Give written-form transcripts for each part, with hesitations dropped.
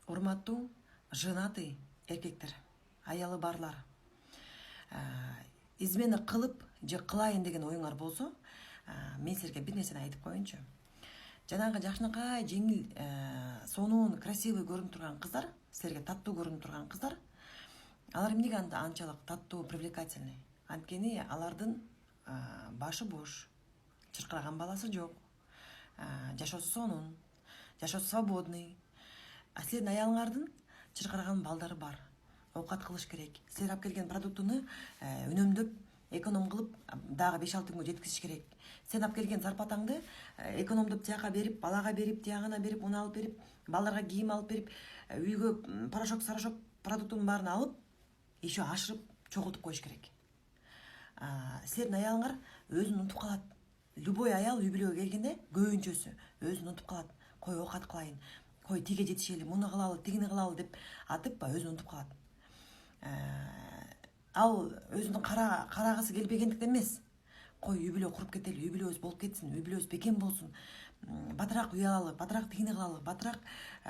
Урматтуу женатый эркектер, аялы барлар. Измена кылып же кылайын деген оюңар болсо, мен силерге бир нерсени айтып коеюнчу. Жанагы жакшынакай жеңил, сонун, красивый көрүнүп турган кыздар, силерге таттуу көрүнүп турган кыздар, алар эмнеге анчалык таттуу, привлекательный? Анткени алардын башы бош, чыркыраган баласы жок, жашоосу сонун, жашоосу свободный. А силердин аялыңардын чыркыраган балдары бар. Оокат кылыш керек. Силер алып келген продуктуну үнөмдөп, эконом кылып, дагы 5-6 күнгө жеткизиш керек. Сен алып келген зарплатаңды экономдоп тияка берип, балага берип, тиягына берип, уну алып берип, балдарга кийим алып берип, үйгө порошок продуктунун баарын алып, еще ашырып, чогултуп коюш керек. Силердин аялыңар өзүн унутуп калат. Любой аял үй бүлөгө келгенде көбүнчөсү өзүн унутуп калат. Кой оокат кылайын, кой тиге жетишели, муну кылалы, тигини кылалы деп атып өзүн унутуп калат. Ал өзүнүн карагысы келбегендиктен эмес. Кой үй бүлө куруп кетели, үй бүлөбүз болуп кетсин, үй бүлөбүз бекем болсун. Батыраак үй алалы, батыраак тигини кылалы, батыраак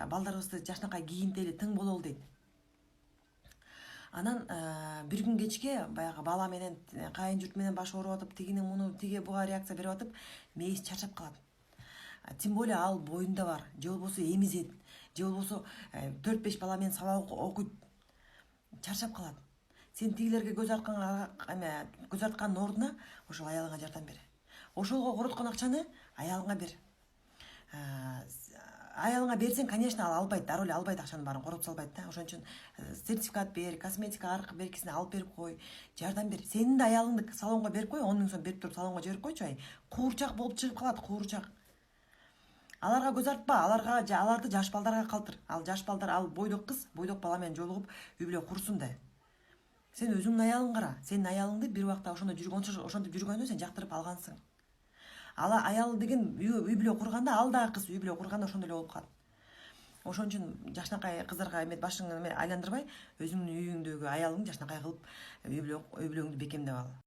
балдарыбызды жашынакай кийинтели, тың бололу дейт. Анан бир күн кечке баягы бала менен, кайын журт менен башы ооруп атып, тигини муну, тиге буга реакция берип атып, мээси чарчап калат. Тем более ал боюнда бар, же болбосо эмизет, же болбосо 4-5 бала менен сабак окуйт. Чарчап калат. Сен тигилерге көз арткандын ордуна ошол аялыңа жардам бер. Ошолго короткон акчаны аялыңа бер. Аялыңа берсең, конечно, ал албайт, дароо эле албайт, акчанын баарын коротуп салбайт да. Ошон үчүн сертификат бер, косметика аркы беркисине алып берип кой, жардам бер. Сенин да аялыңды салонго берип кой, 10 000 сом берип туруп салонго жиберип койчу, ай. Куурчак болуп чыгып калат, куурчак. Аларга көз артпа, аларды жаш балдарга калтыр. Ал жаш балдар, ал бойдок кыз, бойдок бала менен жолугуп, үй бүлө курсун да. Сен өзүңдүн аялыңды кара. Сенин аялыңды бир убакта ошондой жүргөндө сен жактырып алгансың. Ала аялы деген үй бүлө курганда, ал дагы кыз үй бүлө курганда ошондой эле болуп калат. Ошон үчүн жашынакай кыздарга башыңды айландырбай, өзүңдүн үйүңдөгү аялыңды жашынакай кылып үй бүлөңдү бекемдеп ал.